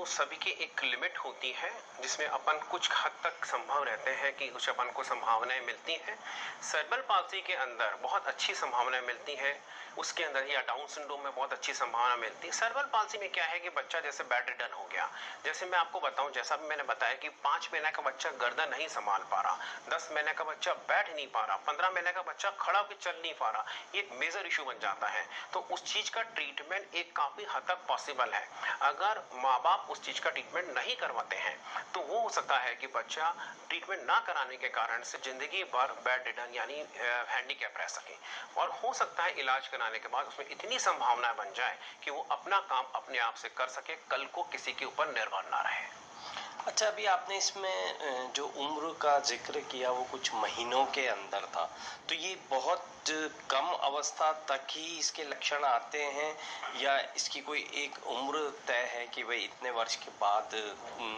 सभी की एक लिमिट होती है जिसमें अपन कुछ हद तक संभव रहते हैं कि कुछ अपन को संभावनाएं मिलती हैं। सेरेब्रल पाल्सी के अंदर बहुत अच्छी संभावनाएं मिलती हैं, उसके अंदर या डाउन सिंड्रोम में बहुत अच्छी संभावना मिलती है। सेरेब्रल पाल्सी में क्या है कि बच्चा जैसे बेड रिडन हो गया, जैसे मैं आपको बताऊं, जैसा भी मैंने बताया कि 5 महीने का बच्चा गर्दन नहीं संभाल पा रहा, 10 महीने का बच्चा बैठ नहीं पा रहा, 15 महीने का बच्चा खड़ा होकर चल नहीं पा रहा, ये एक मेजर इशू बन जाता है। तो उस चीज का ट्रीटमेंट एक काफी हद तक पॉसिबल है। अगर माँ बाप उस चीज का ट्रीटमेंट नहीं करवाते हैं तो वो हो सकता है कि बच्चा ट्रीटमेंट ना कराने के कारण से जिंदगी भर बेड रिडन यानी हैंडीकैप रह सके, और हो सकता है इलाज कराने के बाद उसमें इतनी संभावना बन जाए कि वो अपना काम अपने आप से कर सके, कल को किसी के ऊपर निर्भर ना रहे। अच्छा, अभी आपने इसमें जो उम्र का जिक्र किया वो कुछ महीनों के अंदर था, तो ये बहुत कम अवस्था तक ही इसके लक्षण आते हैं या इसकी कोई एक उम्र तय है कि भाई इतने वर्ष के बाद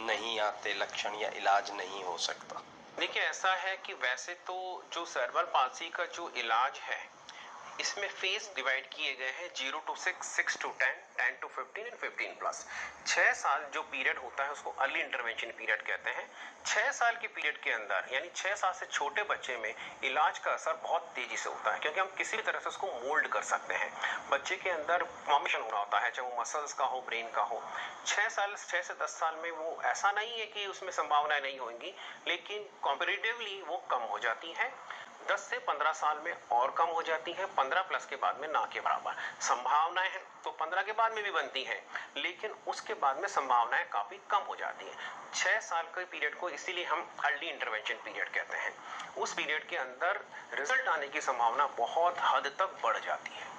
नहीं आते लक्षण या इलाज नहीं हो सकता? देखिए, ऐसा है कि वैसे तो जो सेरेब्रल पाल्सी का जो इलाज है इसमें फेज डिवाइड किए गए हैं 0 to 6, 6 to 10, 10 to 15 and 15 plus. 6 साल जो पीरियड होता है उसको अर्ली इंटरवेंशन पीरियड कहते हैं। 6 साल के पीरियड के अंदर यानी 6 साल से छोटे बच्चे में इलाज का असर बहुत तेजी से होता है, क्योंकि हम किसी भी तरह से उसको मोल्ड कर सकते हैं। बच्चे के अंदर फॉर्मेशन हो रहा होता है, चाहे वो मसल्स का हो, ब्रेन का हो। 6 से 10 साल में वो ऐसा नहीं है कि उसमें संभावनाएं नहीं होंगी, लेकिन कॉम्पेरेटिवली वो कम हो जाती है। 10 से 15 साल में और कम हो जाती है, 15 प्लस के बाद में ना के बराबर संभावनाएं हैं तो 15 के बाद में भी बनती हैं, लेकिन उसके बाद में संभावनाएं काफी कम हो जाती हैं। 6 साल के पीरियड को इसीलिए हम अर्ली इंटरवेंशन पीरियड कहते हैं। उस पीरियड के अंदर रिजल्ट आने की संभावना बहुत हद तक बढ़ जाती है।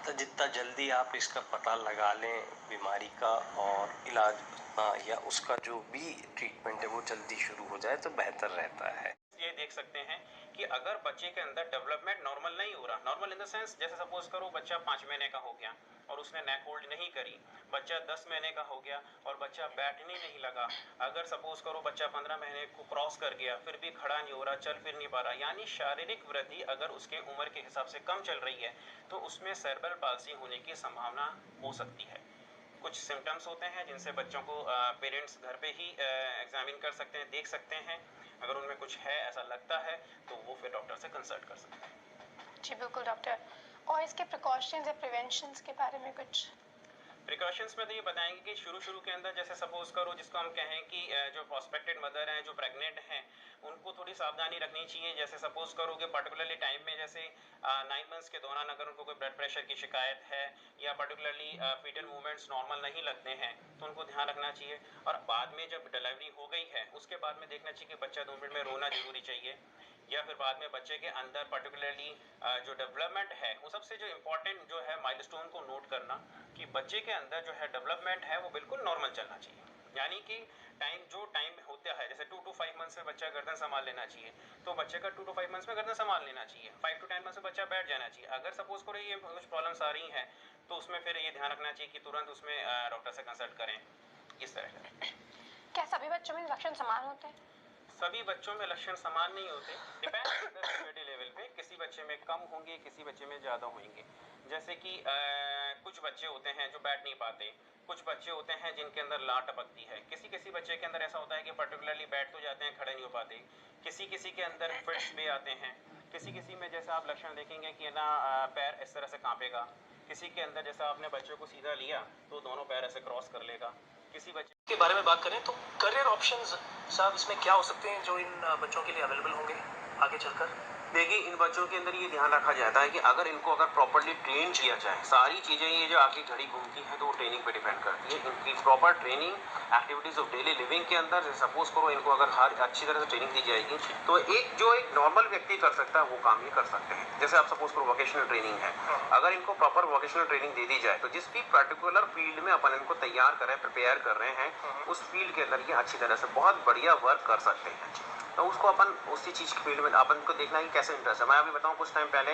तो जितना जल्दी आप इसका पता लगा लें बीमारी का और इलाज या उसका जो भी ट्रीटमेंट है वो जल्दी शुरू हो जाए तो बेहतर रहता है। ये देख सकते हैं कि अगर बच्चे के अंदर डेवलपमेंट नॉर्मल नहीं हो रहा, नॉर्मल इन द सेंस जैसे सपोज करो बच्चा 5 महीने का हो गया और उसने नेक होल्ड नहीं करी, बच्चा 10 महीने का हो गया और बच्चा बैठने नहीं लगा, अगर सपोज करो बच्चा 15 महीने को क्रॉस कर गया फिर भी खड़ा नहीं हो रहा, चल फिर नहीं पा रहा, यानी शारीरिक वृद्धि अगर उसके उम्र के हिसाब से कम चल रही है तो उसमें सेरेब्रल पाल्सी होने की संभावना हो सकती है। कुछ सिम्टम्स होते हैं जिनसे बच्चों को पेरेंट्स घर पे ही एग्जामिन कर सकते हैं, देख सकते हैं। अगर उनमें कुछ है ऐसा लगता है तो वो फिर डॉक्टर से कंसल्ट कर सकते हैं। जी बिल्कुल डॉक्टर, और इसके प्रिकॉशंस या प्रिवेंशंस के बारे में कुछ? प्रिकॉशंस में तो ये बताएंगे कि शुरू के अंदर जैसे सपोज करो जिसको हम कहें कि जो प्रोस्पेक्टेड मदर हैं, जो प्रेग्नेंट हैं, उनको थोड़ी सावधानी रखनी चाहिए। जैसे सपोज करो कि पर्टिकुलरली टाइम में जैसे 9 मंथ्स के दौरान अगर उनको कोई ब्लड प्रेशर की शिकायत है या पर्टिकुलरली फीटल मूवमेंट्स नॉर्मल नहीं लगते हैं तो उनको ध्यान रखना चाहिए। और बाद में जब डिलीवरी हो गई है उसके बाद में देखना चाहिए कि बच्चा 2 मिनट में रोना जरूरी चाहिए, या फिर बाद में बच्चे के अंदर पर्टिकुलरली जो डेवलपमेंट है वो सबसे जो इम्पोर्टेंट जो है माइलस्टोन को नोट करना कि बच्चे के अंदर जो है डेवलपमेंट है वो बिल्कुल नॉर्मल चलना चाहिए। यानी कि टाइम होता है जैसे 2 to 5 मंथ्स में बच्चा गर्दन संभाल लेना चाहिए तो बच्चे का 2 to 5 मंथ्स में गर्दन संभाल लेना चाहिए। 5 to 10 मंथ्स में बच्चा बैठ जाना चाहिए। अगर सपोज करो ये कुछ प्रॉब्लम्स आ रही हैं तो उसमें फिर ये ध्यान रखना चाहिए कि तुरंत उसमें डॉक्टर से कंसल्ट करें। इस तरह का। क्या सभी बच्चों में लक्षण समान होते हैं? सभी बच्चों में लक्षण समान नहीं होते, डिपेंड करता है सिवियरिटी लेवल पे। किसी बच्चे में कम होंगे, किसी बच्चे में ज़्यादा होंगे। जैसे कि कुछ बच्चे होते हैं जो बैठ नहीं पाते, कुछ बच्चे होते हैं जिनके अंदर ला टपकती है, किसी बच्चे के अंदर ऐसा होता है कि पर्टिकुलरली बैठ तो जाते हैं, खड़े नहीं हो पाते, किसी के अंदर फिट्स भी आते हैं, किसी में जैसा आप लक्षण देखेंगे कि ना पैर इस तरह से कांपेगा, किसी के अंदर जैसा आपने बच्चों को सीधा लिया तो दोनों पैर ऐसे क्रॉस कर लेगा। किसी बच्चे के बारे में बात करें तो करियर ऑप्शंस साहब इसमें क्या हो सकते हैं जो इन बच्चों के लिए अवेलेबल होंगे आगे चलकर? देखिए, इन बच्चों के अंदर ये ध्यान रखा जाता है कि अगर इनको प्रॉपर्ली ट्रेन किया जाए, सारी चीजें ये जो आगे घड़ी घूमती हैं तो वो ट्रेनिंग पे डिपेंड करती है। इनकी proper training activities of daily living के अंदर सपोज करो इनको अगर हर अच्छी तरह से ट्रेनिंग दी जाएगी तो एक नॉर्मल व्यक्ति कर सकता है वो काम ये कर सकते हैं। जैसे आप सपोज करो वोकेशनल ट्रेनिंग है, अगर इनको प्रॉपर वोकेशनल ट्रेनिंग दे दी जाए तो जिस भी पर्टिकुलर फील्ड में अपन इनको तैयार कर रहे हैं, प्रिपेयर कर रहे हैं, उस फील्ड के अंदर ये अच्छी तरह से बहुत बढ़िया वर्क कर सकते हैं। तो उसको अपन उसी चीज की फील्ड में अपन को देखना है कि कैसे इंटरेस्ट है। मैं अभी बताऊं, कुछ टाइम पहले